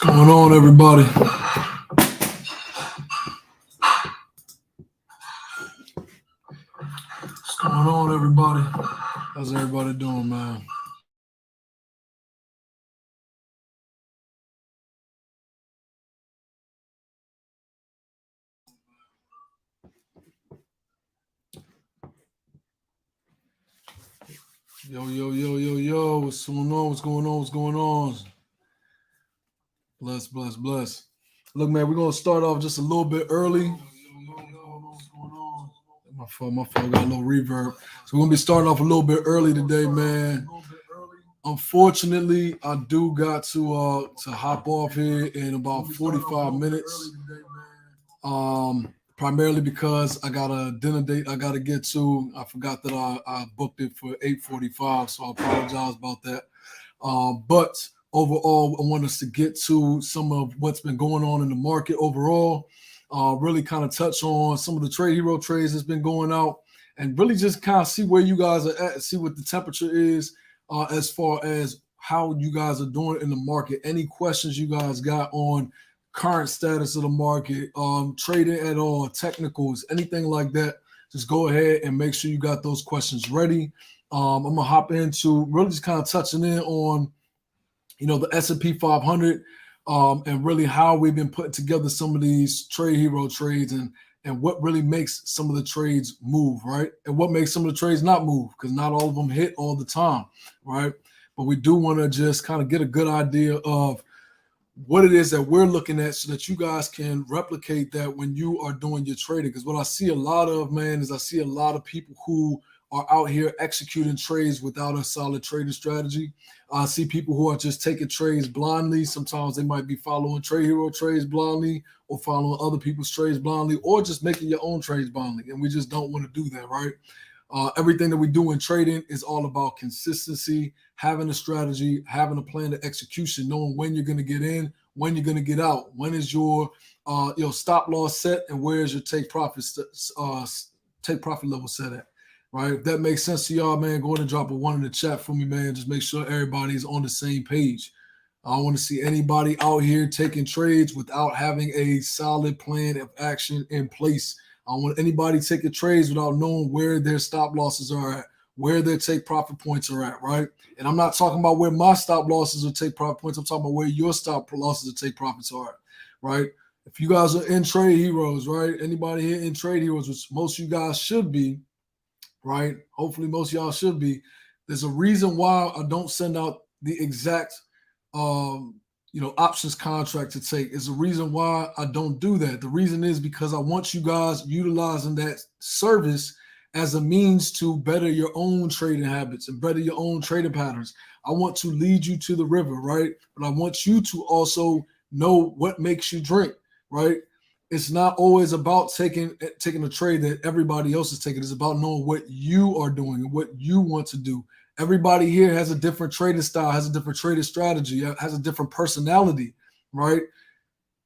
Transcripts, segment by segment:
Going on, everybody? What's going on, everybody? How's everybody doing, man? Yo, yo, yo, yo, yo. What's going on? What's going on? What's going on? Bless, bless, bless. Look, man, we're gonna start off just a little bit early. My phone got a little reverb. So we're gonna be starting off a little bit early today, man. Unfortunately, I do got to hop off here in about 45 minutes. Primarily because I got a dinner date I gotta get to. I forgot that I booked it for 8:45, so I apologize about that. But overall, I want us to get to some of what's been going on in the market overall. Really kind of touch on some of the trade hero trades that's been going out, and really just kind of see where you guys are at, see what the temperature is as far as how you guys are doing in the market. Any questions you guys got on current status of the market, trading at all, technicals, anything like that, just go ahead and make sure you got those questions ready. I'm gonna hop into really just kind of touching in on, the S&P 500, and really how we've been putting together some of these trade hero trades and what really makes some of the trades move, right? And what makes some of the trades not move, because not all of them hit all the time, right? But we do want to just kind of get a good idea of what it is that we're looking at so that you guys can replicate that when you are doing your trading. Because what I see a lot of, man, is I see a lot of people who are out here executing trades without a solid trading strategy. I see people who are just taking trades blindly. Sometimes they might be following trade hero trades blindly or following other people's trades blindly or just making your own trades blindly. And we just don't want to do that, right? Everything that we do in trading is all about consistency, having a strategy, having a plan to execution, knowing when you're going to get in, when you're going to get out, when is your stop loss set, and where is your take profit level set at, right? If that makes sense to y'all, man, go ahead and drop a one in the chat for me, man. Just make sure everybody's on the same page. I don't want to see anybody out here taking trades without having a solid plan of action in place. I don't want anybody taking trades without knowing where their stop losses are at, where their take profit points are at, right? And I'm not talking about where my stop losses or take profit points. I'm talking about where your stop losses or take profits are at, right? If you guys are in trade heroes, right? Anybody here in trade heroes, which most of you guys should be, right? Hopefully most of y'all should be. There's a reason why I don't send out the exact options contract to take. Is the reason why I don't do that. The reason is because I want you guys utilizing that service as a means to better your own trading habits and better your own trading patterns. I want to lead you to the river, right? But I want you to also know what makes you drink, right? It's not always about taking a trade that everybody else is taking. It's about knowing what you are doing and what you want to do. Everybody here has a different trading style, has a different trading strategy, has a different personality, right?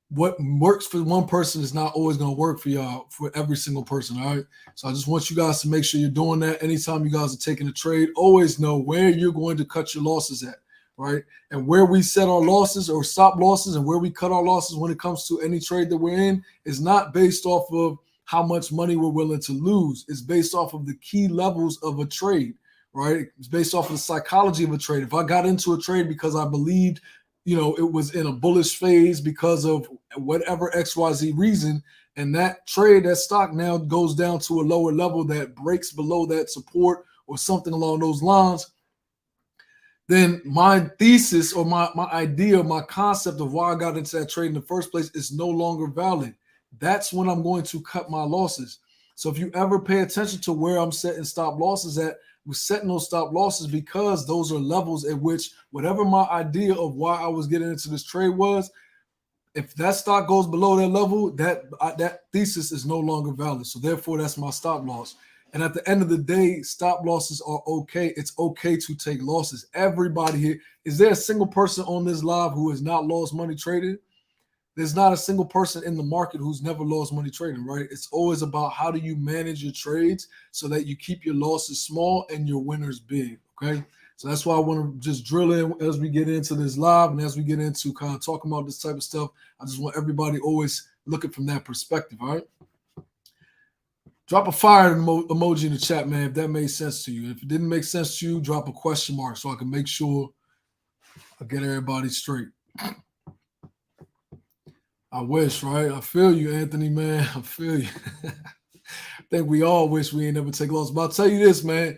What works for one person is not always going to work for y'all, for every single person, all right? So I just want you guys to make sure you're doing that. Anytime you guys are taking a trade, always know where you're going to cut your losses at, right? And where we set our losses or stop losses and where we cut our losses when it comes to any trade that we're in is not based off of how much money we're willing to lose. It's based off of the key levels of a trade, right? It's based off of the psychology of a trade. If I got into a trade because I believed, it was in a bullish phase because of whatever XYZ reason, and that trade, that stock now goes down to a lower level that breaks below that support or something along those lines, then my thesis or my idea, my concept of why I got into that trade in the first place is no longer valid. That's when I'm going to cut my losses. So if you ever pay attention to where I'm setting stop losses at, we're setting those stop losses because those are levels at which whatever my idea of why I was getting into this trade was, if that stock goes below that level, that thesis is no longer valid. So therefore, that's my stop loss. And at the end of the day, stop losses are okay. It's okay to take losses. Everybody here, is there a single person on this live who has not lost money trading? There's not a single person in the market who's never lost money trading, right? It's always about how do you manage your trades so that you keep your losses small and your winners big, okay? So that's why I want to just drill in as we get into this live and as we get into kind of talking about this type of stuff. I just want everybody always looking from that perspective, all right? Drop a fire emoji in the chat, man, if that made sense to you. If it didn't make sense to you, drop a question mark so I can make sure I get everybody straight. I wish, right? I feel you, Anthony, man. I feel you. I think we all wish we ain't never take losses. But I'll tell you this, man.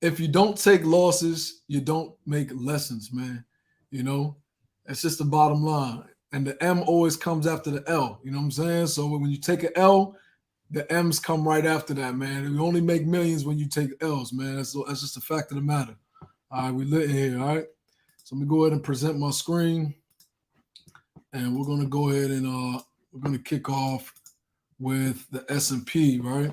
If you don't take losses, you don't make lessons, man. You know, that's just the bottom line. And the M always comes after the L. You know what I'm saying? So when you take an L, the M's come right after that, man. You only make millions when you take L's, man. That's just a fact of the matter. All right, we lit here, all right? So let me go ahead and present my screen. And we're going to go ahead and we're going to kick off with the S&P, right?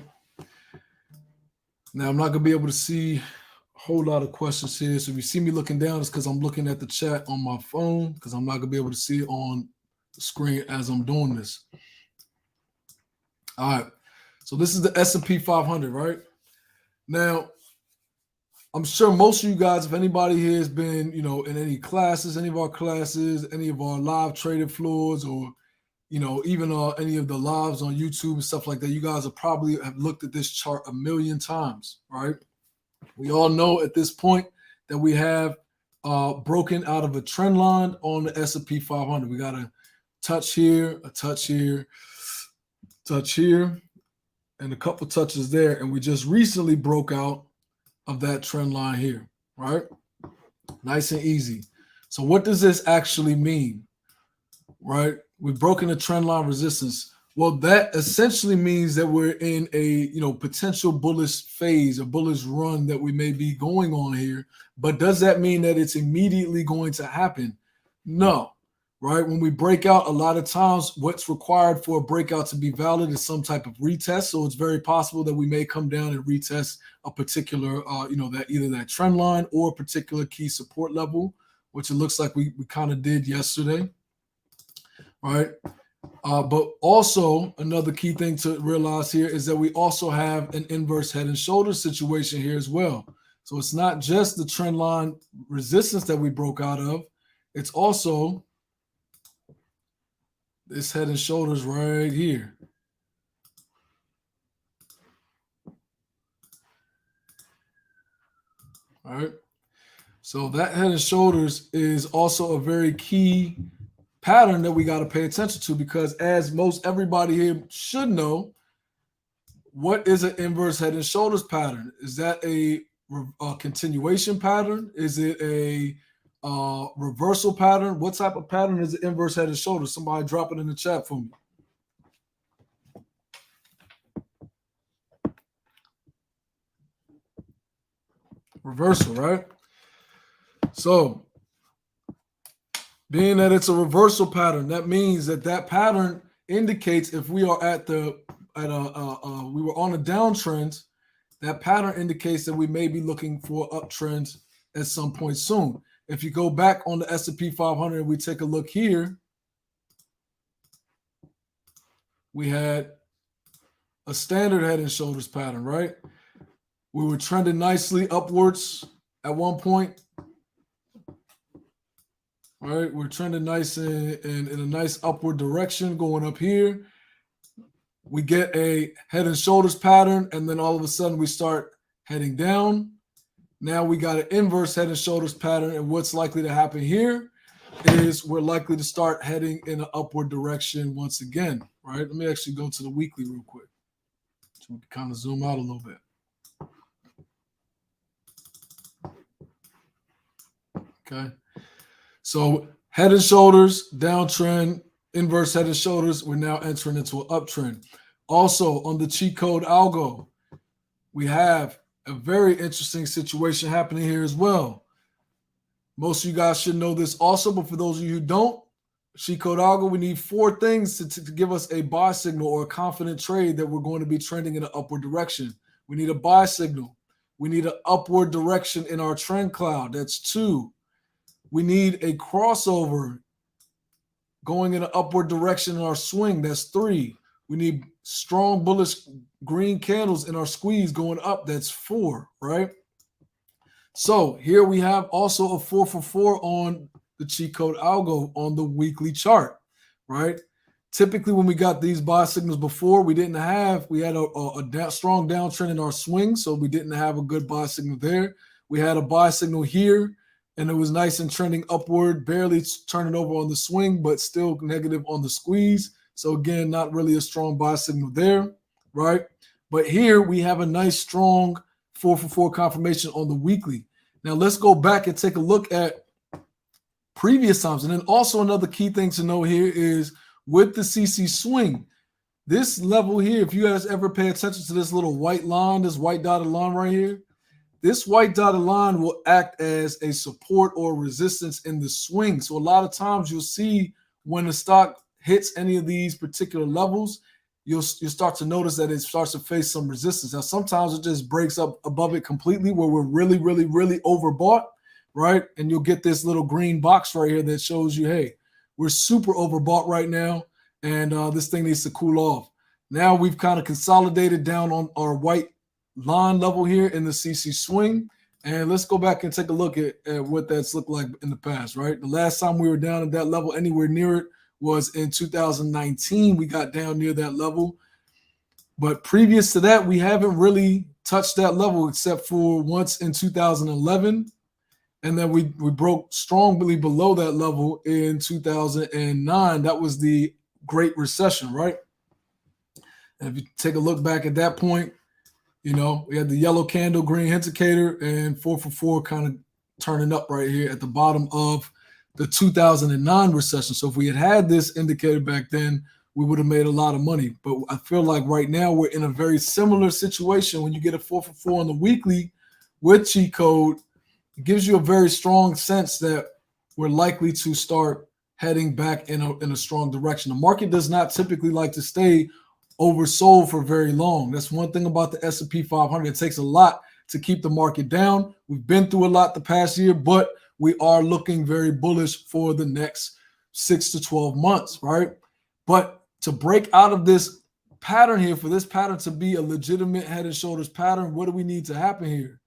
Now, I'm not going to be able to see a whole lot of questions here. So if you see me looking down, it's because I'm looking at the chat on my phone because I'm not going to be able to see it on the screen as I'm doing this. All right. So this is the S&P 500, right? Now, I'm sure most of you guys, if anybody here has been, you know, in any classes, any of our classes, any of our live trading floors, or, you know, even any of the lives on YouTube and stuff like that, you guys have probably have looked at this chart a million times, right? We all know at this point that we have broken out of a trend line on the S&P 500. We got a touch here, touch here, and a couple touches there. And we just recently broke out of that trend line here, right? Nice and easy. So what does this actually mean, right? We've broken the trend line resistance. Well, that essentially means that we're in a, you know, potential bullish phase, a bullish run that we may be going on here. But does that mean that it's immediately going to happen? No, right? When we break out, a lot of times what's required for a breakout to be valid is some type of retest. So it's very possible that we may come down and retest a particular, you know, that either that trend line or a particular key support level, which it looks like we kind of did yesterday, right? But also another key thing to realize here is that we also have an inverse head and shoulders situation here as well. So it's not just the trend line resistance that we broke out of. It's also this head and shoulders right here. All right. So that head and shoulders is also a very key pattern that we got to pay attention to, because as most everybody here should know, what is an inverse head and shoulders pattern? Is that a continuation pattern? Is it a reversal pattern? What type of pattern is the inverse head and shoulders? Somebody drop it in the chat for me. Reversal, right? So being that it's a reversal pattern, that means that that pattern indicates if we are we were on a downtrend, that pattern indicates that we may be looking for uptrends at some point soon. If you go back on the S&P 500 and we take a look here, we had a standard head and shoulders pattern, right? We were trending nicely upwards at one point. All right, we're trending nice in a nice upward direction going up here. We get a head and shoulders pattern, and then all of a sudden we start heading down. Now we got an inverse head and shoulders pattern, and what's likely to happen here is we're likely to start heading in an upward direction once again, right? Let me actually go to the weekly real quick so we can kind of zoom out a little bit. Okay. So head and shoulders, downtrend, inverse head and shoulders, we're now entering into an uptrend. Also on the cheat code algo, we have a very interesting situation happening here as well. Most of you guys should know this also, but for those of you who don't, cheat code algo, we need 4 things to give us a buy signal or a confident trade that we're going to be trending in an upward direction. We need a buy signal. We need an upward direction in our trend cloud. That's 2. We need a crossover going in an upward direction in our swing. That's 3. We need strong bullish green candles in our squeeze going up. That's 4, right? So here we have also a 4 for 4 on the cheat code algo on the weekly chart, right? Typically, when we got these buy signals before, we had a strong downtrend in our swing, so we didn't have a good buy signal there. We had a buy signal here, and it was nice and trending upward, barely turning over on the swing, but still negative on the squeeze. So again, not really a strong buy signal there, right? But here we have a nice strong 4 for 4 confirmation on the weekly. Now let's go back and take a look at previous times. And then also another key thing to know here is with the CC swing, this level here, if you guys ever pay attention to this little white line, this white dotted line right here, this white dotted line will act as a support or resistance in the swing. So a lot of times you'll see when the stock hits any of these particular levels, you'll start to notice that it starts to face some resistance. Now, sometimes it just breaks up above it completely where we're really, really, really overbought, right? And you'll get this little green box right here that shows you, hey, we're super overbought right now, and this thing needs to cool off. Now we've kind of consolidated down on our white line level here in the CC swing. And let's go back and take a look at what that's looked like in the past, right? The last time we were down at that level, anywhere near it, was in 2019. We got down near that level. But previous to that, we haven't really touched that level except for once in 2011. And then we broke strongly below that level in 2009. That was the Great Recession, right? And if you take a look back at that point, you know, we had the yellow candle, green indicator, and 4 for 4 kind of turning up right here at the bottom of the 2009 recession. So if we had this indicator back then, we would have made a lot of money. But I feel like right now we're in a very similar situation. When you get a 4 for 4 on the weekly with cheat code, it gives you a very strong sense that we're likely to start heading back in a strong direction. The market does not typically like to stay oversold for very long. That's one thing about the S&P 500. It takes a lot to keep the market down. We've been through a lot the past year, but we are looking very bullish for the next 6 to 12 months, right? But to break out of this pattern here, for this pattern to be a legitimate head and shoulders pattern, what do we need to happen here?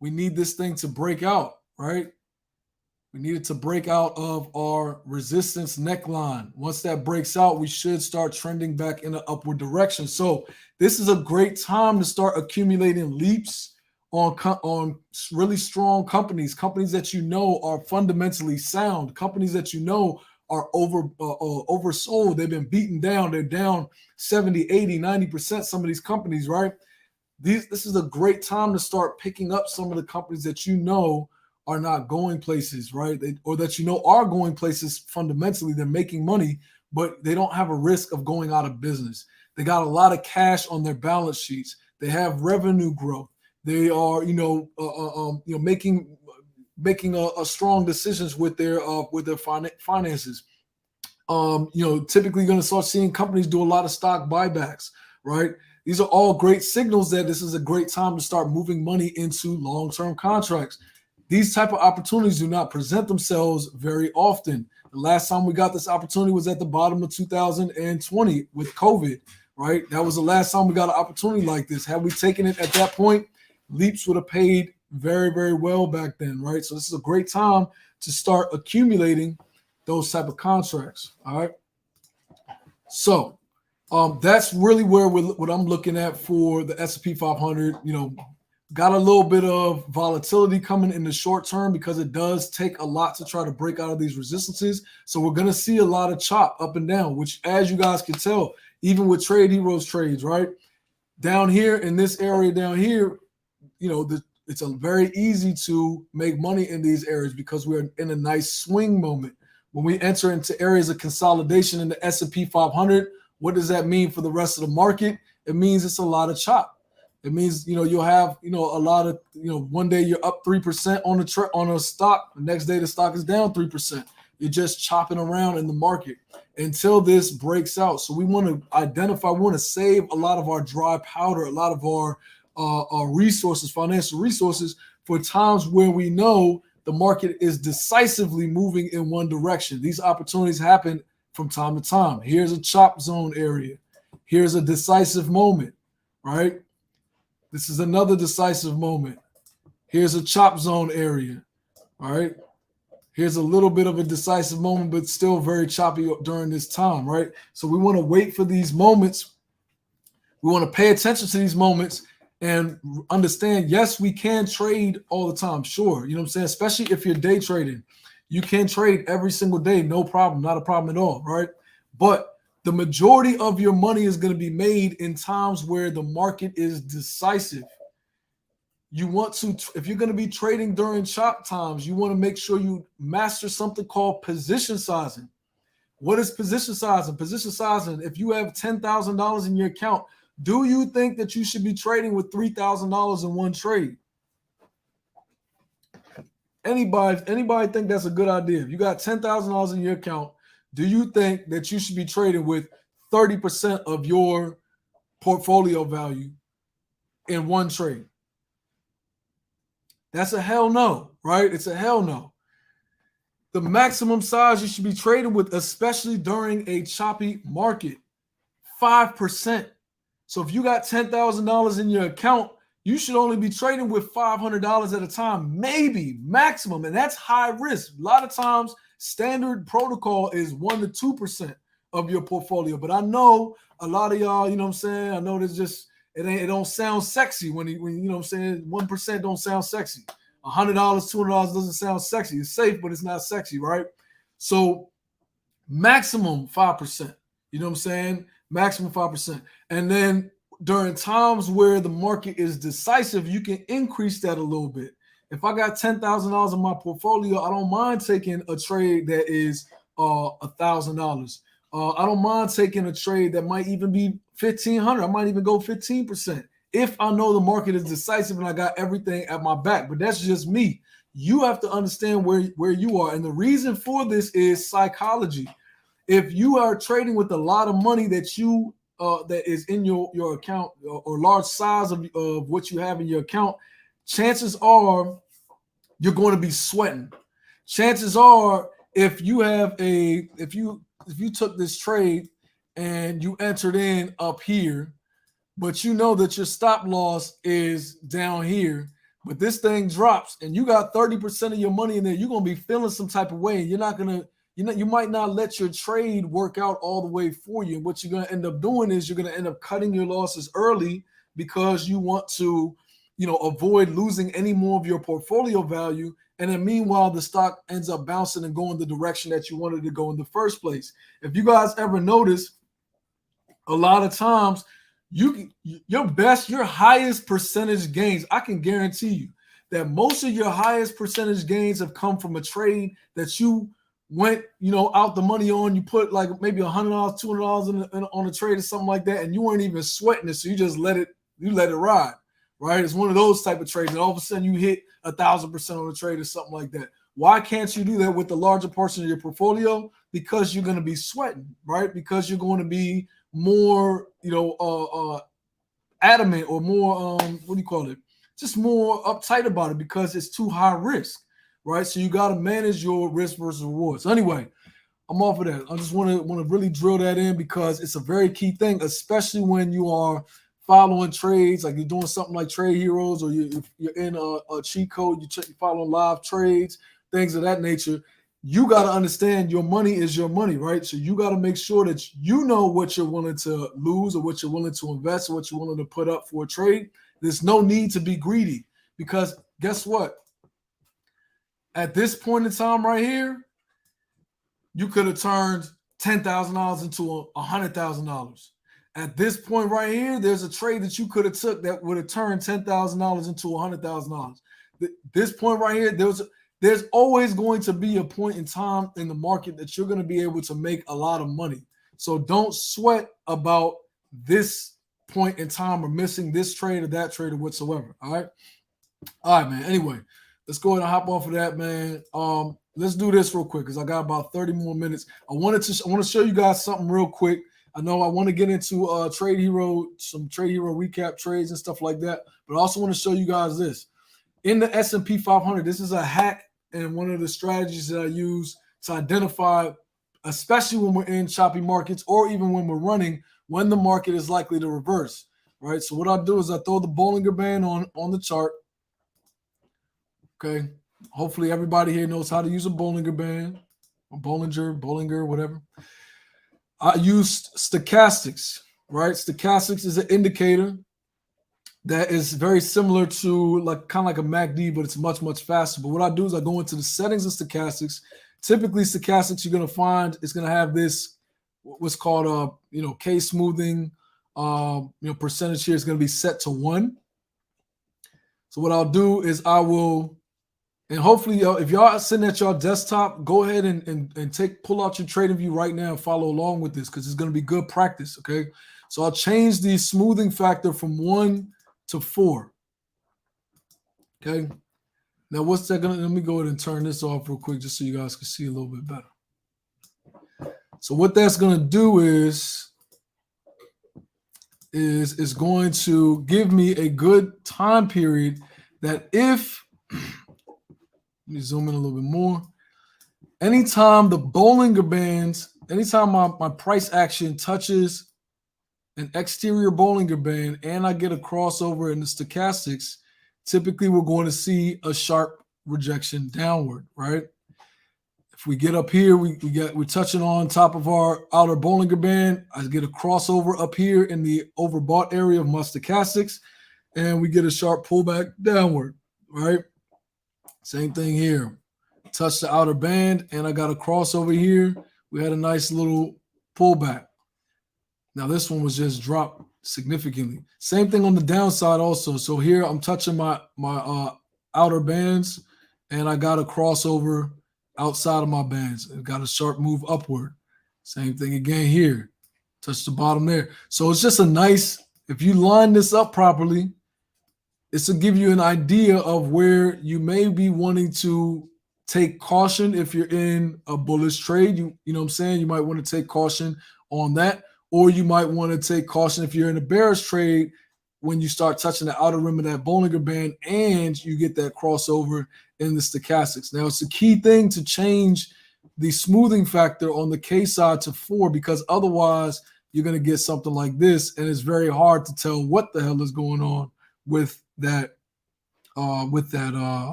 We need this thing to break out, right? We need it to break out of our resistance neckline. Once that breaks out, we should start trending back in an upward direction. So this is a great time to start accumulating leaps on really strong companies that you know are fundamentally sound, companies that you know are oversold. They've been beaten down. They're down 70, 80, 90%, some of these companies, right? This is a great time to start picking up some of the companies that you know are not going places, right? Or that you know are going places fundamentally. They're making money, but they don't have a risk of going out of business. They got a lot of cash on their balance sheets. They have revenue growth. They are, making strong decisions with their finances. Typically going to start seeing companies do a lot of stock buybacks, right? These are all great signals that this is a great time to start moving money into long-term contracts. These type of opportunities do not present themselves very often. The last time we got this opportunity was at the bottom of 2020 with COVID, right? That was the last time we got an opportunity like this. Had we taken it at that point, Leaps would have paid very, very well back then, right? So this is a great time to start accumulating those type of contracts, all right? So that's really what I'm looking at for the S&P 500. Got a little bit of volatility coming in the short term because it does take a lot to try to break out of these resistances. So we're going to see a lot of chop up and down, which, as you guys can tell, even with Trade Heroes trades, right? Down here in this area down here, it's a very easy to make money in these areas because we're in a nice swing moment. When we enter into areas of consolidation in the S&P 500, what does that mean for the rest of the market? It means it's a lot of chop. It means, you'll have, a lot of, one day you're up 3% on a stock. The next day the stock is down 3%. You're just chopping around in the market until this breaks out. So we want to save a lot of our dry powder, a lot of our resources, financial resources, for times where we know the market is decisively moving in one direction. These opportunities happen from time to time. Here's a chop zone area. Here's a decisive moment, right? This is another decisive moment. Here's a chop zone area. All right. Here's a little bit of a decisive moment, but still very choppy during this time, right? So we want to wait for these moments. We want to pay attention to these moments and understand, yes, we can trade all the time. Sure. You know what I'm saying? Especially if you're day trading. You can trade every single day. No problem. Not a problem at all, right? But the majority of your money is going to be made in times where the market is decisive. You want to, if you're going to be trading during chop times, you want to make sure you master something called position sizing. What is position sizing? Position sizing, if you have $10,000 in your account, do you think that you should be trading with $3,000 in one trade? Anybody think that's a good idea? If you got $10,000 in your account, do you think that you should be trading with 30% of your portfolio value in one trade? That's a hell no, right? It's a hell no. The maximum size you should be trading with, especially during a choppy market, 5%. So if you got $10,000 in your account, you should only be trading with $500 at a time, maybe maximum. And that's high risk. A lot of times, standard protocol is 1% to 2% of your portfolio. But I know a lot of y'all, you know what I'm saying? I know there's just, it don't sound sexy when you know what I'm saying? 1% don't sound sexy. $100, $200 doesn't sound sexy. It's safe, but it's not sexy, right? So maximum 5%. You know what I'm saying? Maximum 5%. And then during times where the market is decisive, you can increase that a little bit. If I got $10,000 in my portfolio, I don't mind taking a trade that is $1,000. I don't mind taking a trade that might even be $1,500. I might even go 15% if I know the market is decisive and I got everything at my back. But that's just me. You have to understand where you are. And the reason for this is psychology. If you are trading with a lot of money that you that is in your account or large size of what you have in your account, chances are you're going to be sweating. Chances are if you took this trade and you entered in up here, but you know that your stop loss is down here, but this thing drops and you got 30% of your money in there, you're going to be feeling some type of way. You're not going to, you might not let your trade work out all the way for you. And what you're going to end up doing is you're going to end up cutting your losses early because you want to, avoid losing any more of your portfolio value. And then meanwhile, the stock ends up bouncing and going the direction that you wanted to go in the first place. If you guys ever notice, a lot of times your highest percentage gains, I can guarantee you that most of your highest percentage gains have come from a trade that you went, out the money on. You put like maybe $100, $200 on a trade or something like that, and you weren't even sweating it, so you just let it ride, right? It's one of those type of trades, and all of a sudden you hit 1,000% on a trade or something like that. Why can't you do that with the larger portion of your portfolio? Because you're going to be sweating, right? Because you're going to be more, adamant or more, just more uptight about it because it's too high risk, right? So you got to manage your risk versus reward. So anyway, I'm off of that. I just want to really drill that in because it's a very key thing, especially when you are following trades, like you're doing something like Trade Heroes, or you're in a cheat code, you're following live trades, things of that nature. You got to understand your money is your money, right? So you got to make sure that you know what you're willing to lose or what you're willing to invest or what you're willing to put up for a trade. There's no need to be greedy because guess what? At this point in time right here, you could have turned $10,000 into $100,000. At this point right here, there's a trade that you could have took that would have turned $10,000 into $100,000. This point right here, there's always going to be a point in time in the market that you're going to be able to make a lot of money. So don't sweat about this point in time or missing this trade or that trade or whatsoever. All right, man. Anyway, let's go ahead and hop off of that, man. Let's do this real quick because I got about 30 more minutes. I want to show you guys something real quick. I know I want to get into some Trade Hero recap trades and stuff like that, but I also want to show you guys this. In the S&P 500, this is a hack and one of the strategies that I use to identify, especially when we're in choppy markets or even when we're running, when the market is likely to reverse, right? So what I do is I throw the Bollinger Band on the chart. Okay. Hopefully everybody here knows how to use a Bollinger Band or Bollinger, whatever. I used stochastics, right? Stochastics is an indicator that is very similar to like kind of like a MACD, but it's much, much faster. But what I do is I go into the settings of stochastics. Typically, stochastics you're gonna find is gonna have this what's called K smoothing percentage here is gonna be set to 1. So what I'll do is I will, and hopefully if y'all are sitting at your desktop, go ahead and pull out your trading view right now and follow along with this because it's gonna be good practice. Okay. So I'll change the smoothing factor from 1 to 4. Okay. Now what's that gonna? Let me go ahead and turn this off real quick just so you guys can see a little bit better. So what that's gonna do is going to give me a good time period that if let me zoom in a little bit more. Anytime the Bollinger Bands, anytime my price action touches an exterior Bollinger Band and I get a crossover in the stochastics, typically we're going to see a sharp rejection downward, right? If we get up here, we're touching on top of our outer Bollinger Band. I get a crossover up here in the overbought area of my stochastics, and we get a sharp pullback downward, right? Same thing here. Touch the outer band, and I got a crossover here. We had a nice little pullback. Now this one was just dropped significantly. Same thing on the downside also. So here I'm touching my outer bands, and I got a crossover outside of my bands. It got a sharp move upward. Same thing again here. Touch the bottom there. So it's just a nice, if you line this up properly, it's to give you an idea of where you may be wanting to take caution if you're in a bullish trade. You know what I'm saying? You might want to take caution on that. Or you might want to take caution if you're in a bearish trade when you start touching the outer rim of that Bollinger Band and you get that crossover in the stochastics. Now, it's a key thing to change the smoothing factor on the K side to 4 because otherwise you're going to get something like this, and it's very hard to tell what the hell is going on with that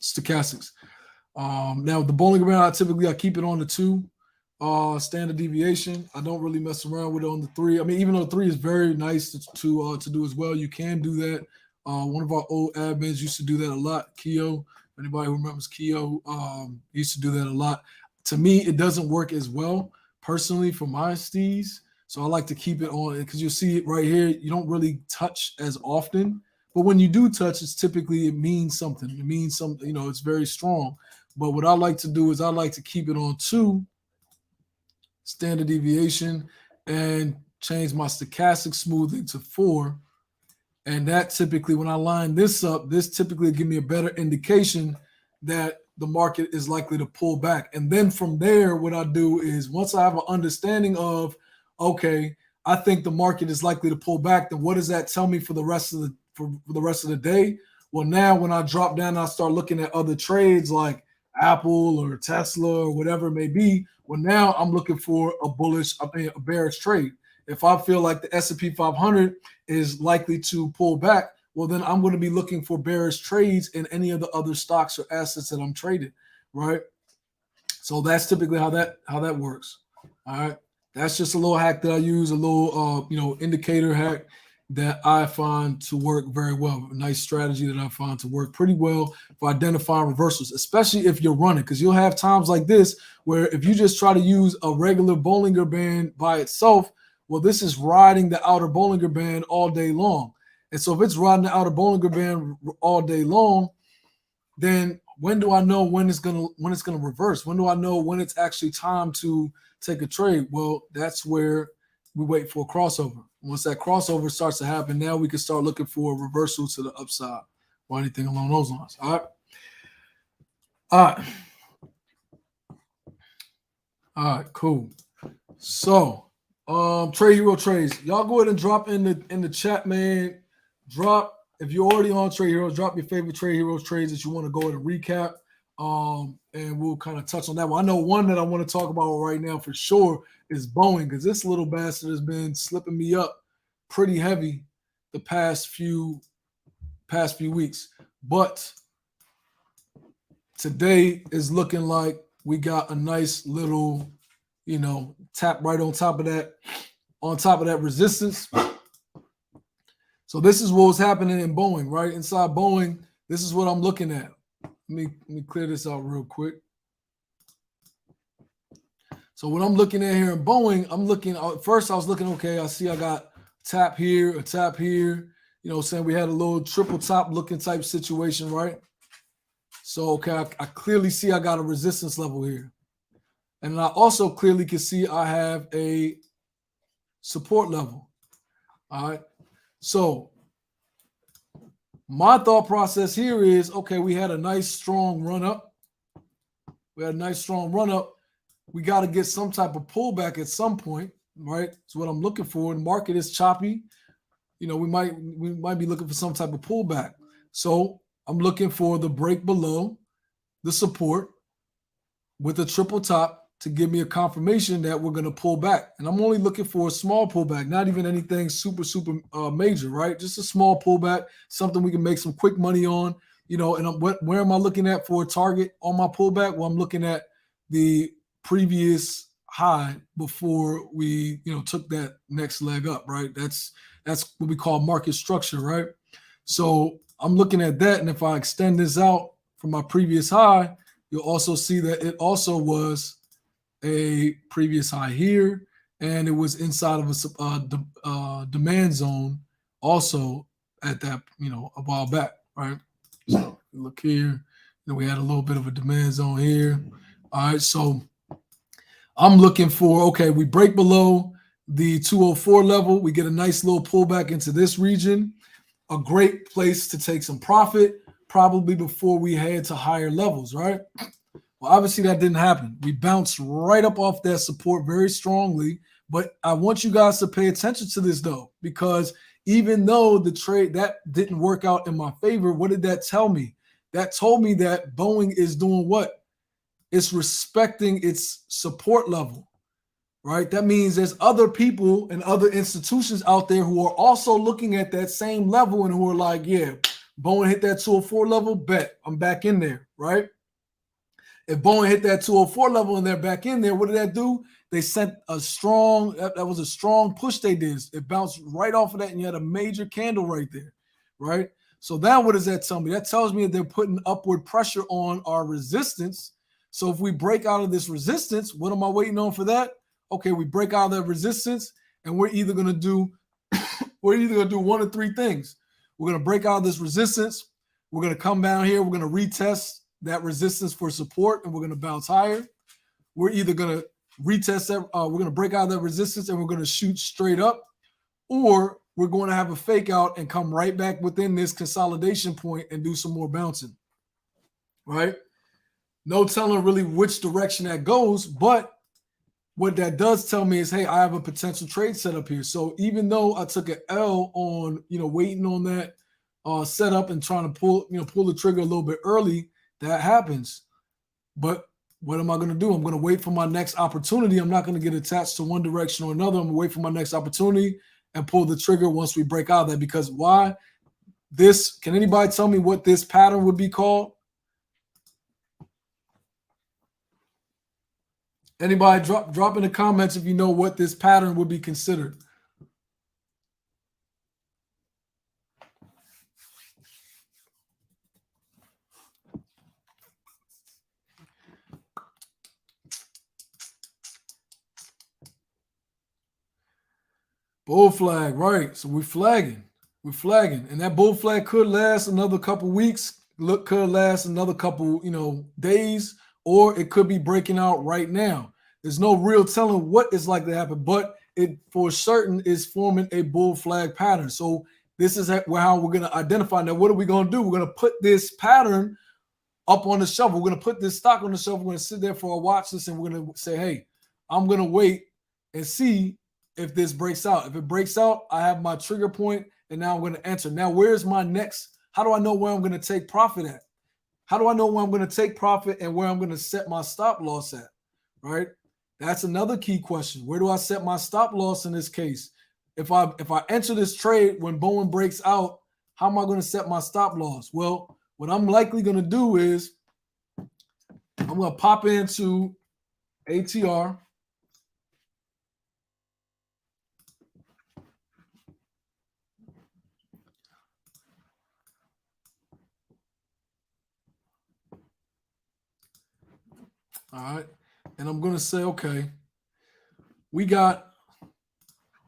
stochastics. Now, the Bollinger Band, I keep it on the 2. Standard deviation. I don't really mess around with it on the 3. I mean, even though the 3 is very nice to do as well, you can do that. One of our old admins used to do that a lot. Keo, anybody who remembers Keo, used to do that a lot. To me, it doesn't work as well personally for my stees, so I like to keep it on because you'll see it right here. You don't really touch as often, but when you do touch, it means something. It means something. It's very strong. But what I like to do is I like to keep it on 2. Standard deviation, and change my stochastic smoothing to 4. And that typically, when I line this up, this typically give me a better indication that the market is likely to pull back. And then from there, what I do is once I have an understanding of, okay, I think the market is likely to pull back, then what does that tell me for the rest of the day? Well, now when I drop down, I start looking at other trades like Apple or Tesla or whatever it may be. Well, now I'm looking for a bearish trade. If I feel like the S&P 500 is likely to pull back, well, then I'm going to be looking for bearish trades in any of the other stocks or assets that I'm trading, right? So that's typically how that works. All right, that's just a little hack that I use, a little indicator hack that I find to work very well. A nice strategy that I find to work pretty well for identifying reversals, especially if you're running, because you'll have times like this where if you just try to use a regular Bollinger Band by itself, well, this is riding the outer Bollinger Band all day long. And so if it's riding the outer Bollinger Band all day long, then when do I know when it's gonna reverse? When do I know when it's actually time to take a trade? Well, that's where we wait for a crossover. Once that crossover starts to happen, now we can start looking for a reversal to the upside or anything along those lines. All right, cool. So, Trade Hero trades. Y'all go ahead and drop in the chat, man. Drop if you're already on Trade Heroes. Drop your favorite Trade Heroes trades that you want to go ahead and recap. And we'll kind of touch on that one. I know one that I want to talk about right now for sure is Boeing, because this little bastard has been slipping me up pretty heavy the past few weeks. But today is looking like we got a nice little, tap right on top of that resistance. So this is what was happening in Boeing, right? Inside Boeing, this is what I'm looking at. Let me clear this out real quick. So what I'm looking at here in Boeing, first I was looking, okay, I see I got a tap here, saying we had a little triple top looking type situation, right? So, okay, I clearly see I got a resistance level here. And I also clearly can see I have a support level. All right. So my thought process here is, okay, we had a nice strong run up. We got to get some type of pullback at some point, right? That's what I'm looking for. The market is choppy. We might be looking for some type of pullback. So I'm looking for the break below the support with a triple top to give me a confirmation that we're going to pull back. And I'm only looking for a small pullback, not even anything super major, right? Just a small pullback, something we can make some quick money on, and where am I looking at for a target on my pullback? Well, I'm looking at the previous high before we, took that next leg up, right? That's what we call market structure, right? So I'm looking at that. And if I extend this out from my previous high, you'll also see that it also was a previous high here, and it was inside of a demand zone also at that, a while back, right? So look here, we had a little bit of a demand zone here. All right, so I'm looking for, okay, we break below the 204 level, we get a nice little pullback into this region, a great place to take some profit, probably before we head to higher levels, right? Well, obviously that didn't happen. We bounced right up off that support very strongly, but I want you guys to pay attention to this though, because even though the trade that didn't work out in my favor, what did that tell me? That told me that Boeing is doing what? It's respecting its support level, right? That means there's other people and other institutions out there who are also looking at that same level and who are like, yeah, Boeing hit that 204 level, bet I'm back in there, right? If Boeing hit that 204 level and they're back in there, what did that do? They sent a strong, that was a strong push they did. It bounced right off of that and you had a major candle right there, right? So now what does that tell me? That tells me that they're putting upward pressure on our resistance. So if we break out of this resistance, what am I waiting on for that? Okay, we break out of that resistance and we're either going to do one of three things. We're going to break out of this resistance. We're going to come down here. We're going to retest that resistance for support and we're going to bounce higher. We're either going to retest that, we're going to break out of that resistance and we're going to shoot straight up, or we're going to have a fake out and come right back within this consolidation point and do some more bouncing, right? No telling really which direction that goes, but what that does tell me is, hey, I have a potential trade setup here. So even though I took an L on, waiting on that setup and trying to pull the trigger a little bit early, that happens. But what am I going to do? I'm going to wait for my next opportunity. I'm not going to get attached to one direction or another. I'm going to wait for my next opportunity and pull the trigger once we break out of that. Because why? Can anybody tell me what this pattern would be called? Anybody drop in the comments if you know what this pattern would be considered. Bull flag, right. So we're flagging. And that bull flag could last another couple weeks, could last another couple, days, or it could be breaking out right now. There's no real telling what is likely to happen, but it for certain is forming a bull flag pattern. So this is how we're going to identify. Now, what are we going to do? We're going to put this pattern up on the shelf. We're going to put this stock on the shelf. We're going to sit there for a watch list, and we're going to say, hey, I'm going to wait and see if this breaks out. If it breaks out, I have my trigger point, and now I'm going to enter. Now, where's my next? How do I know where I'm going to take profit at? How do I know where I'm going to take profit and where I'm going to set my stop loss at, right? That's another key question. Where do I set my stop loss in this case? If I enter this trade when Boeing breaks out, how am I going to set my stop loss? Well, what I'm likely going to do is I'm gonna pop into ATR. All right. And I'm gonna say, okay, we got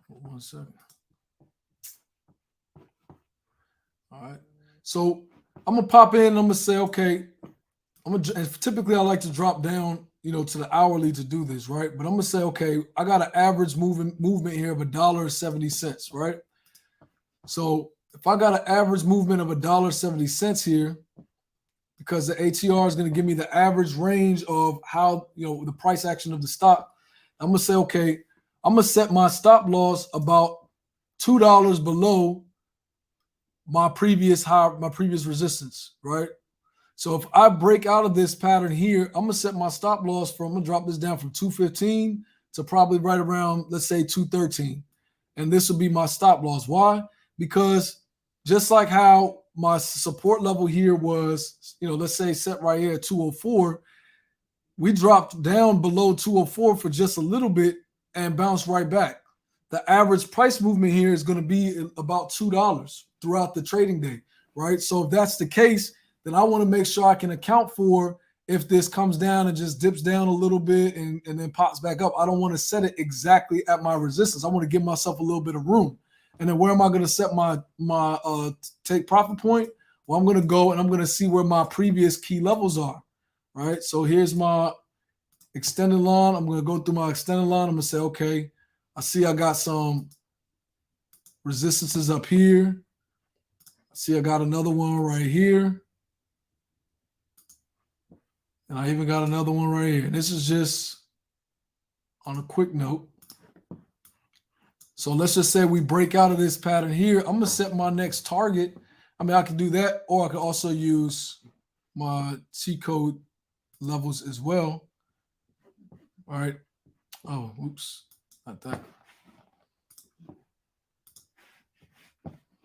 1 second. All right. So I'm gonna pop in. I'm gonna say, okay, and typically I like to drop down, to the hourly to do this, right? But I'm gonna say, okay, I got an average movement here of $1.70, right? So if I got an average movement of $1.70 here, because the ATR is gonna give me the average range of how the price action of the stock, I'm gonna say, okay, I'm gonna set my stop loss about $2 below my previous high, my previous resistance, right? So if I break out of this pattern here, I'm gonna set my stop loss I'm gonna drop this down from 215 to probably right around, let's say 213. And this will be my stop loss. Why? Because just like how my support level here was, let's say set right here at 204, we dropped down below 204 for just a little bit and bounced right back. The average price movement here is going to be about $2 throughout the trading day, right? So if that's the case, then I want to make sure I can account for if this comes down and just dips down a little bit and then pops back up. I don't want to set it exactly at my resistance. I want to give myself a little bit of room. And then where am I going to set my take profit point? Well, I'm going to go and I'm going to see where my previous key levels are. Right. So here's my extended line. I'm going to go through my extended line. I'm going to say, okay, I see I got some resistances up here. I see I got another one right here. And I even got another one right here. And this is just on a quick note. So let's just say we break out of this pattern here. I'm going to set my next target. I mean, I can do that, or I can also use my C code levels as well. All right. Oh, oops. Not that.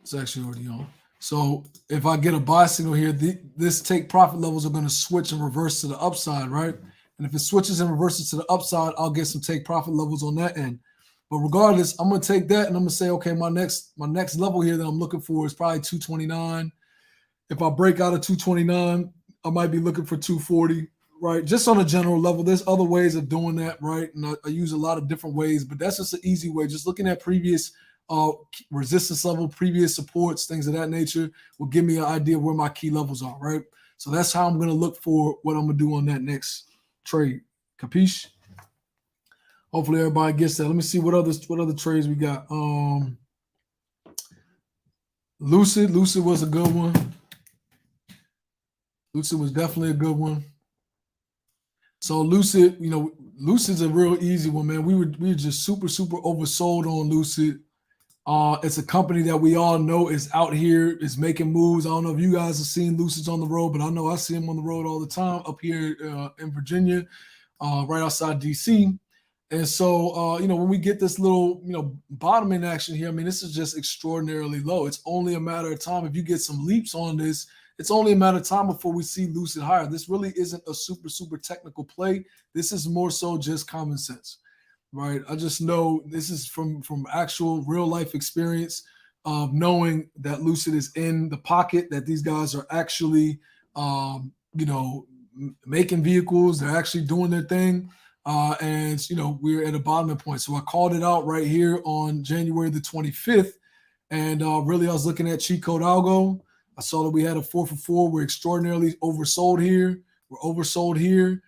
It's actually already on. So if I get a buy signal here, this take profit levels are going to switch and reverse to the upside, right? And if it switches and reverses to the upside, I'll get some take profit levels on that end. But regardless, I'm going to take that and I'm going to say, okay, my next level here that I'm looking for is probably 229. If I break out of 229, I might be looking for 240, right? Just on a general level. There's other ways of doing that, right? And I use a lot of different ways, but that's just an easy way. Just looking at previous resistance level, previous supports, things of that nature will give me an idea of where my key levels are, right? So that's how I'm going to look for what I'm going to do on that next trade. Capiche? Hopefully everybody gets that. Let me see what other trades we got. Lucid was a good one. Lucid was definitely a good one. So Lucid, Lucid's a real easy one, man. We were just super oversold on Lucid. It's a company that we all know is out here, is making moves. I don't know if you guys have seen Lucids on the road, but I know I see them on the road all the time up here in Virginia, right outside DC. And so, when we get this little, bottoming action here, I mean, this is just extraordinarily low. It's only a matter of time. If you get some leaps on this, it's only a matter of time before we see Lucid higher. This really isn't a super technical play. This is more so just common sense, right? I just know this is from actual real life experience of knowing that Lucid is in the pocket, that these guys are actually, making vehicles. They're actually doing their thing. And we're at a bottoming point. So I called it out right here on January the 25th. And really, I was looking at cheat code algo. I saw that we had a 4 for 4. We're extraordinarily oversold here. We're oversold here.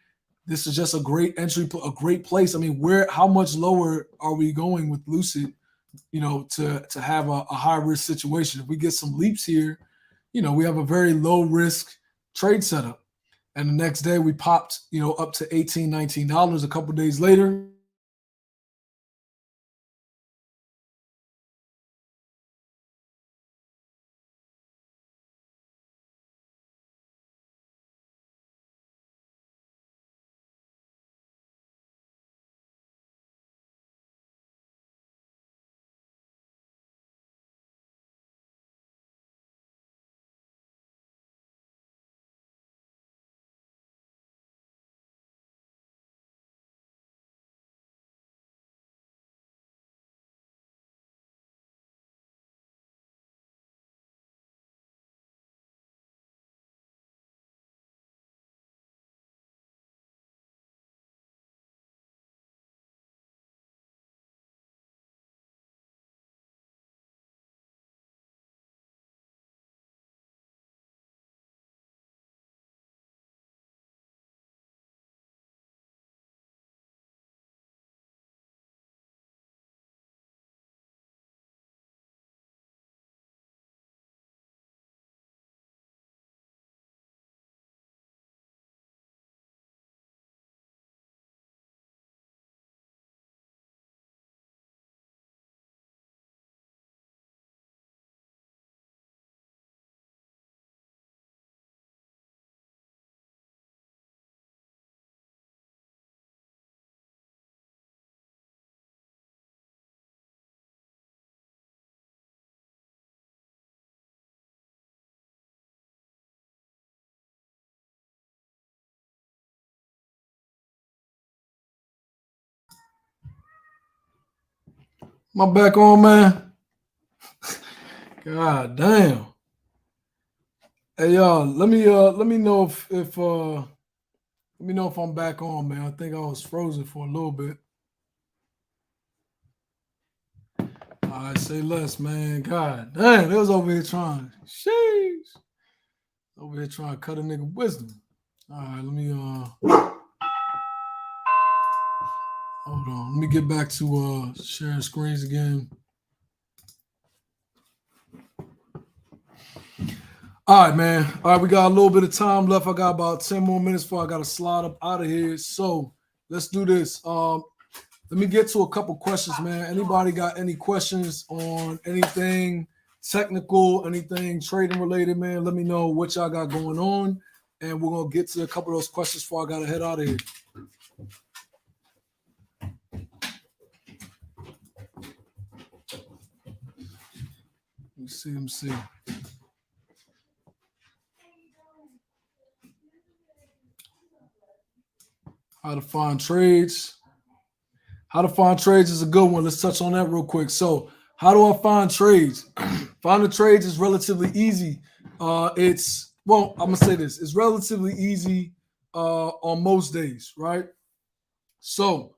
This is just a great entry, a great place. I mean, how much lower are we going with Lucid, to have a high risk situation? If we get some leaps here, we have a very low risk trade setup. And the next day we popped, up to $18, $19. A couple of days later, My back on, man. God damn. Hey y'all, let me know if let me know if I'm back on, man. I think I was frozen for a little bit. All right, say less, man. God damn, they was over here trying. Sheesh. Over here trying to cut a nigga wisdom. All right, let me hold on. Let me get back to sharing screens again. All right, man. All right, we got a little bit of time left. I got about 10 more minutes before I got to slide up out of here. So let's do this. Let me get to a couple questions, man. Anybody got any questions on anything technical, anything trading related, man? Let me know what y'all got going on. And we're going to get to a couple of those questions before I got to head out of here. Let me see. How to find trades. How to find trades is a good one. Let's touch on that real quick. So, how do I find trades? Finding trades is relatively easy. I'm gonna say this: it's relatively easy on most days, right? So,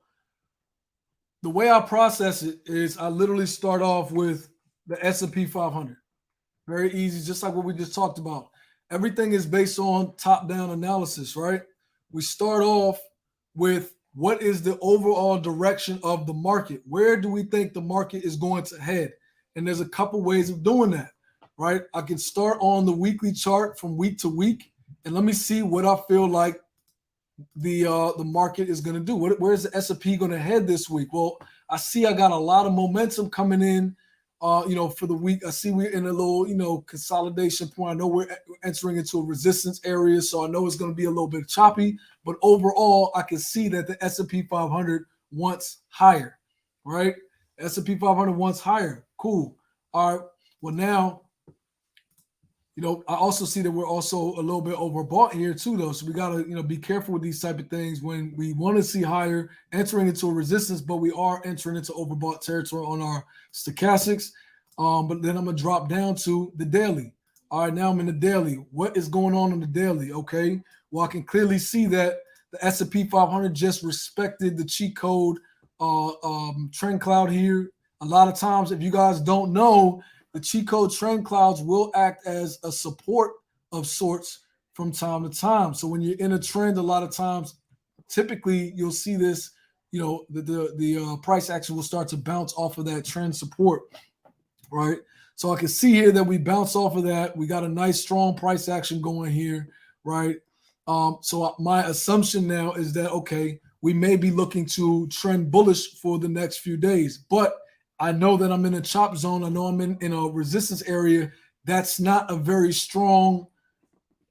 the way I process it is I literally start off with the S&P 500. Very easy, just like what we just talked about. Everything is based on top-down analysis, right? We start off with what is the overall direction of the market? Where do we think the market is going to head? And there's a couple ways of doing that, right? I can start on the weekly chart from week to week, and let me see what I feel like the market is going to do. Where's the S&P going to head this week? Well, I see I got a lot of momentum coming in, for the week. I see we're in a little, consolidation point. I know we're entering into a resistance area, so I know it's going to be a little bit choppy. But overall, I can see that the S&P 500 wants higher, right? S&P 500 wants higher. Cool. All right. Well, now, I also see that we're also a little bit overbought here too, though. So we gotta, be careful with these type of things when we want to see higher, entering into a resistance, but we are entering into overbought territory on our stochastics. But then I'm gonna drop down to the daily. All right, now I'm in the daily. What is going on in the daily? Okay, well I can clearly see that the S&P 500 just respected the cheat code trend cloud here. A lot of times, if you guys don't know, the cheat code trend clouds will act as a support of sorts from time to time. So when you're in a trend, a lot of times, typically you'll see this, the price action will start to bounce off of that trend support, right? So I can see here that we bounce off of that. We got a nice strong price action going here, right? So my assumption now is that, okay, we may be looking to trend bullish for the next few days, but I know that I'm in a chop zone. I know I'm in a resistance area. That's not a very strong,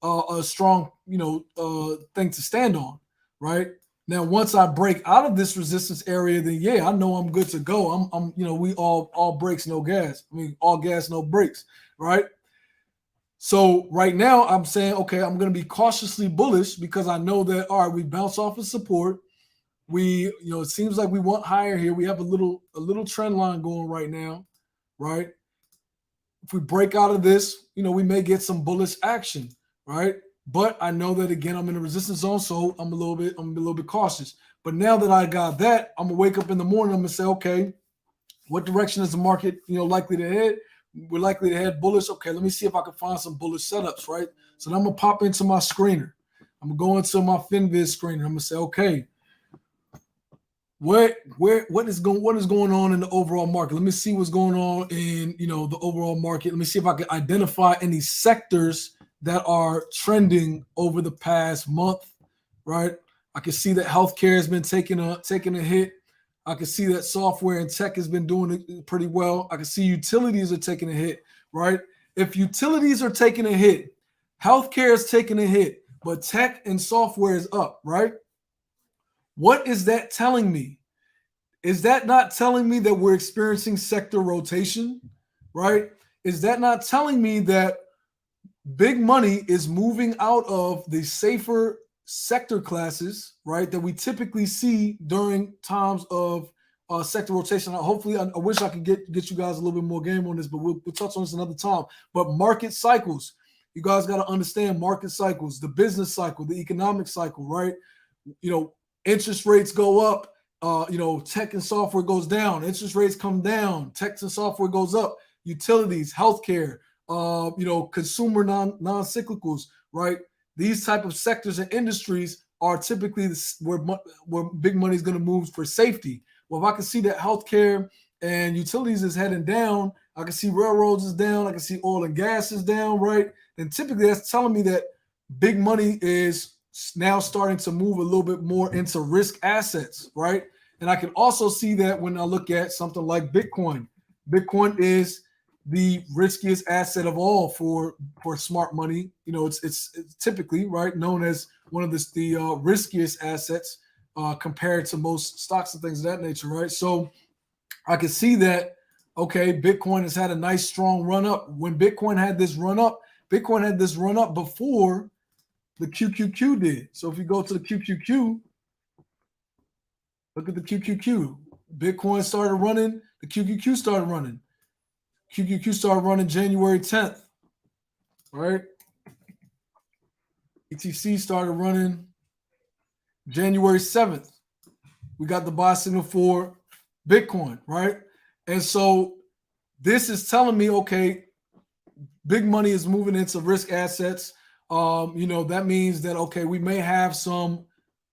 thing to stand on, right? Now, once I break out of this resistance area, then yeah, I know I'm good to go. We all brakes, no gas. I mean, all gas, no brakes, right? So right now, I'm saying, okay, I'm going to be cautiously bullish because I know that, all right, we bounce off of support. It seems like we want higher here. We have a little trend line going right now, right? If we break out of this, we may get some bullish action, right? But I know that again, I'm in a resistance zone, so I'm a little bit cautious. But now that I got that, I'm gonna wake up in the morning. I'm gonna say, okay, what direction is the market, likely to head? We're likely to head bullish. Okay, let me see if I can find some bullish setups, right? So then I'm gonna pop into my screener. I'm gonna go into my FinViz screener. I'm gonna say, okay, what is going on in the overall market? Let me see what's going on in the overall market. Let me see if I can identify any sectors that are trending over the past month, right? I can see that healthcare has been taking a hit. I can see that software and tech has been doing it pretty well. I can see utilities are taking a hit, right? If utilities are taking a hit, healthcare is taking a hit, but tech and software is up, right? What is that telling me? Is that not telling me that we're experiencing sector rotation, right? Is that not telling me that big money is moving out of the safer sector classes, right, that we typically see during times of sector rotation. Hopefully, I wish I could get you guys a little bit more game on this, but we'll touch on this another time. But market cycles, you guys got to understand market cycles, the business cycle, the economic cycle, right? Interest rates go up. Tech and software goes down. Interest rates come down. Tech and software goes up. Utilities, healthcare, consumer non-cyclicals, right? These type of sectors and industries are typically where big money is going to move for safety. Well, if I can see that healthcare and utilities is heading down, I can see railroads is down, I can see oil and gas is down, right? Then typically that's telling me that big money is now starting to move a little bit more into risk assets, right? And I can also see that when I look at something like Bitcoin. Bitcoin is the riskiest asset of all for smart money. It's typically, right, known as one of the riskiest assets compared to most stocks and things of that nature, right? So I can see that, okay, Bitcoin has had a nice strong run up. When Bitcoin had this run up before the QQQ did. So if you go to the QQQ, look at the QQQ. Bitcoin started running, the QQQ started running. QQQ started running January 10th, right? ETC started running January 7th. We got the buy signal for Bitcoin, right? And so this is telling me, okay, big money is moving into risk assets. That means that, okay, we may have some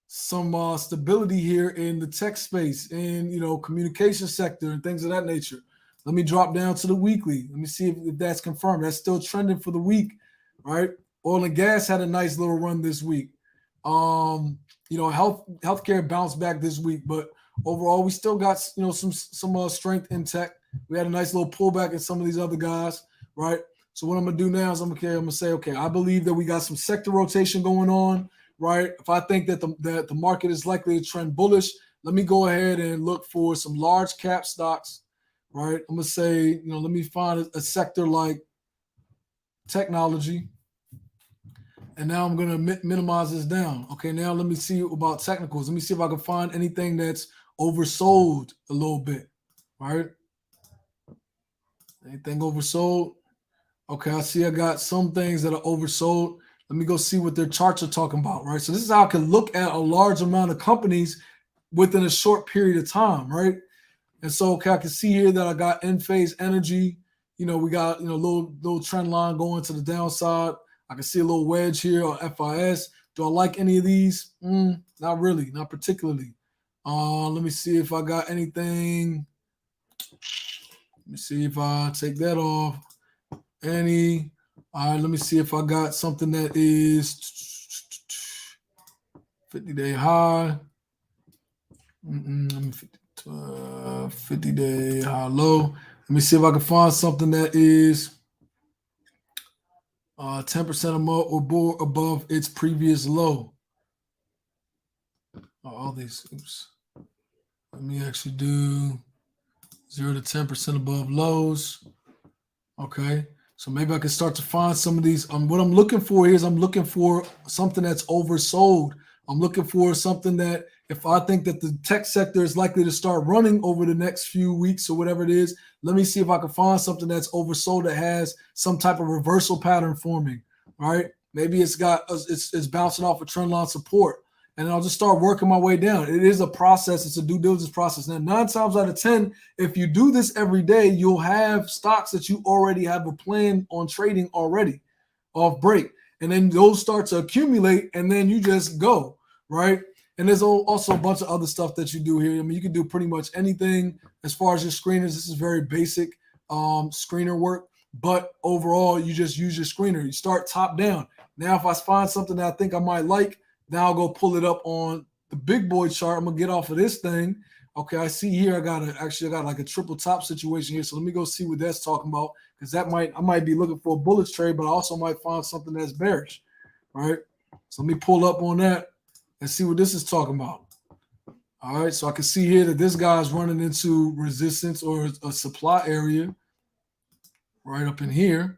stability here in the tech space and, communication sector and things of that nature. Let me drop down to the weekly. Let me see if that's confirmed. That's still trending for the week, right? Oil and gas had a nice little run this week. Healthcare bounced back this week, but overall we still got some strength in tech. We had a nice little pullback in some of these other guys, right? So what I'm gonna do now is I'm gonna say, okay, I believe that we got some sector rotation going on, right? If I think that the market is likely to trend bullish, let me go ahead and look for some large cap stocks. Right, I'm gonna say, let me find a sector like technology, and now I'm gonna minimize this down. Okay, now let me see about technicals. Let me see if I can find anything that's oversold a little bit. Right, anything oversold? Okay, I see I got some things that are oversold. Let me go see what their charts are talking about. Right, so this is how I can look at a large amount of companies within a short period of time. Right. And so, okay, I can see here that I got Enphase Energy. We got, little trend line going to the downside. I can see a little wedge here on FIS. Do I like any of these? Not really, not particularly. Let me see if I got anything. Let me see if I take that off. All right, let me see if I got something that is 50-day high. 50-day high low. Let me see if I can find something that is 10% or more above its previous low. All these. Oops. Let me actually do 0 to 10% above lows. Okay. So maybe I can start to find some of these. What I'm looking for here is I'm looking for something that's oversold. I'm looking for something that if I think that the tech sector is likely to start running over the next few weeks or whatever it is, let me see if I can find something that's oversold that has some type of reversal pattern forming, right? Maybe it's bouncing off a trend line support, and I'll just start working my way down. It is a process. It's a due diligence process. Now, 9 times out of 10, if you do this every day, you'll have stocks that you already have a plan on trading already off break. And then those start to accumulate, and then you just go, right? And there's also a bunch of other stuff that you do here. I mean, you can do pretty much anything as far as your screeners. This is very basic screener work, but overall, you just use your screener. You start top down. Now, if I find something that I think I might like, now I'll go pull it up on the big boy chart. I'm gonna get off of this thing. Okay, I see here I got like a triple top situation here. So let me go see what that's talking about, because I might be looking for a bullish trade, but I also might find something that's bearish, right? So let me pull up on that and see what this is talking about. All right, so I can see here that this guy's running into resistance or a supply area right up in here.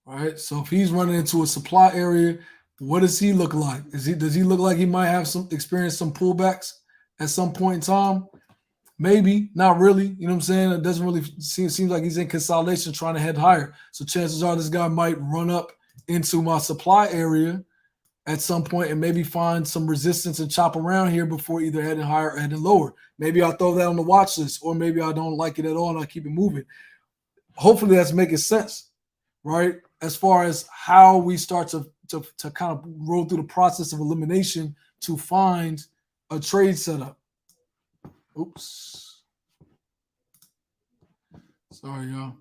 All right, so if he's running into a supply area, what does he look like? Does he look like he might have experience some pullbacks? at some point in time? Maybe, not really. You know what I'm saying? It doesn't really seems like he's in consolidation trying to head higher. So chances are this guy might run up into my supply area at some point and maybe find some resistance and chop around here before either heading higher or heading lower. Maybe I'll throw that on the watch list, or maybe I don't like it at all and I keep it moving. Hopefully that's making sense, right? As far as how we start to kind of roll through the process of elimination to find a trade setup. Oops. Sorry, y'all.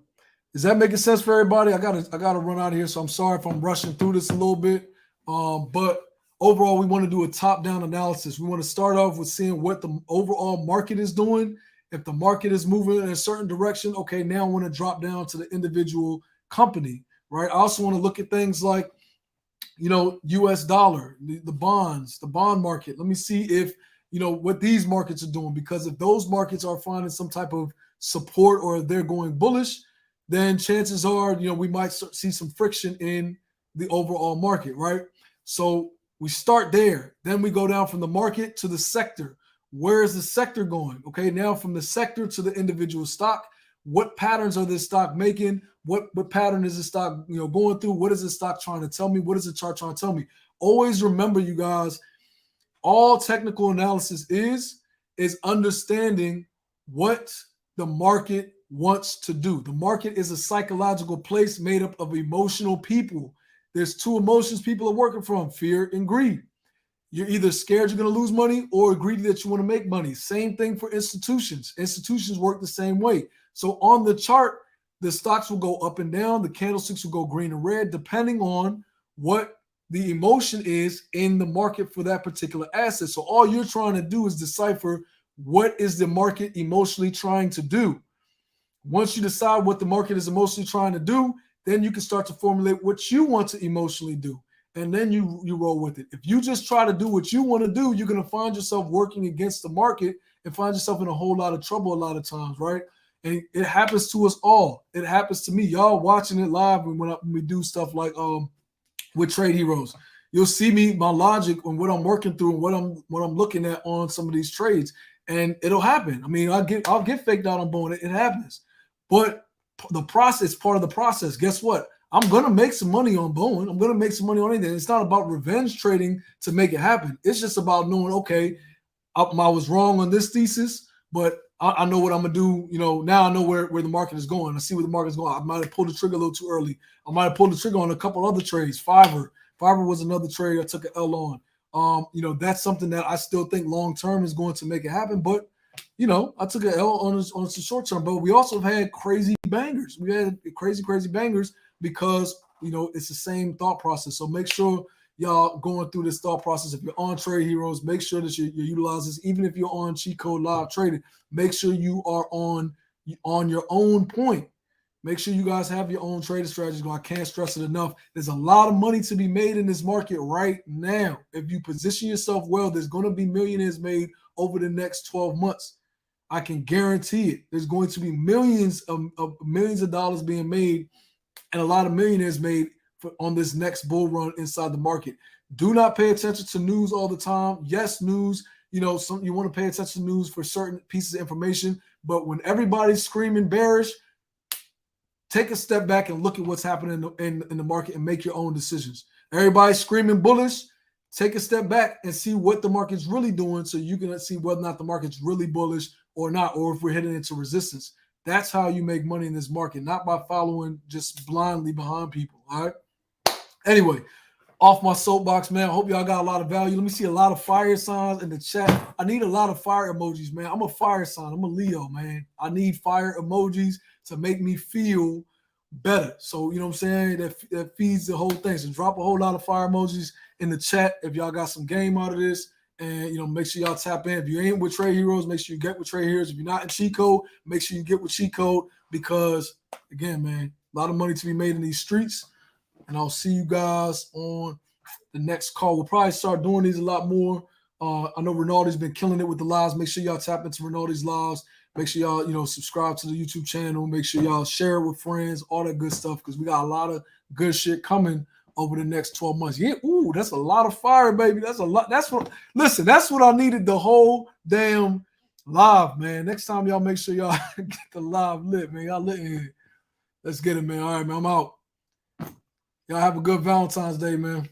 Is that making sense for everybody? I gotta run out of here, so I'm sorry if I'm rushing through this a little bit. But overall, we want to do a top-down analysis. We want to start off with seeing what the overall market is doing. If the market is moving in a certain direction, okay, now I want to drop down to the individual company, right? I also want to look at things like, U.S. dollar, the bonds, the bond market. Let me see if, what these markets are doing, because if those markets are finding some type of support or they're going bullish, then chances are, we might see some friction in the overall market, right? So we start there. Then we go down from the market to the sector. Where is the sector going? Okay, now from the sector to the individual stock, what patterns are this stock making? What pattern is the stock going through? What is the stock trying to tell me? What is the chart trying to tell me? Always remember, you guys, all technical analysis is understanding what the market wants to do. The market is a psychological place made up of emotional people. There's two emotions people are working from: fear and greed. You're either scared you're going to lose money or greedy that you want to make money. Same thing for institutions. Institutions work the same way. So on the chart, the stocks will go up and down. The candlesticks will go green and red, depending on what the emotion is in the market for that particular asset. So all you're trying to do is decipher what is the market emotionally trying to do. Once you decide what the market is emotionally trying to do, then you can start to formulate what you want to emotionally do. And then you roll with it. If you just try to do what you want to do, you're going to find yourself working against the market and find yourself in a whole lot of trouble a lot of times, right? And it happens to us all. It happens to me. Y'all watching it live when we do stuff like with Trade Heroes. You'll see me, my logic and what I'm working through and what I'm looking at on some of these trades. And it'll happen. I mean, I'll get faked out on Boeing. It happens. But the process, part of the process, guess what? I'm going to make some money on Boeing. I'm going to make some money on anything. It's not about revenge trading to make it happen. It's just about knowing, okay, I was wrong on this thesis, but I know what I'm going to do. Now I know where the market is going. I see where the market is going. I might have pulled the trigger a little too early. I might have pulled the trigger on a couple other trades. Fiverr was another trade I took an L on. That's something that I still think long-term is going to make it happen. But, I took an L on the short term. But we also have had crazy bangers. We had crazy bangers because, it's the same thought process. So make sure y'all going through this thought process. If you're on Trade Heroes, make sure that you utilize this. Even if you're on Cheat Code Live Trading, make sure you are on your own point. Make sure you guys have your own trading strategies. I can't stress it enough. There's a lot of money to be made in this market right now. If you position yourself well, there's going to be millionaires made over the next 12 months. I can guarantee it. There's going to be millions of dollars being made and a lot of millionaires made on this next bull run inside the market. Do not pay attention to news all the time. Yes, news, you want to pay attention to news for certain pieces of information, but when everybody's screaming bearish, take a step back and look at what's happening in the market and make your own decisions. Everybody's screaming bullish. Take a step back and see what the market's really doing so you can see whether or not the market's really bullish or not, or if we're heading into resistance. That's how you make money in this market, not by following just blindly behind people, all right? Anyway, off my soapbox, man. I hope y'all got a lot of value. Let me see a lot of fire signs in the chat. I need a lot of fire emojis, man. I'm a fire sign. I'm a Leo, man. I need fire emojis to make me feel better. So, you know what I'm saying? That feeds the whole thing. So drop a whole lot of fire emojis in the chat if y'all got some game out of this. And, make sure y'all tap in. If you ain't with Trade Heroes, make sure you get with Trade Heroes. If you're not in Cheat Code, make sure you get with Cheat Code because, again, man, a lot of money to be made in these streets. And I'll see you guys on the next call. We'll probably start doing these a lot more. I know Rinaldi's been killing it with the lives. Make sure y'all tap into Rinaldi's lives. Make sure y'all, subscribe to the YouTube channel. Make sure y'all share it with friends, all that good stuff, because we got a lot of good shit coming over the next 12 months. Yeah, ooh, that's a lot of fire, baby. That's a lot. That's what I needed the whole damn live, man. Next time y'all make sure y'all get the live lit, man. Y'all lit in here. Let's get it, man. All right, man. I'm out. Y'all have a good Valentine's Day, man.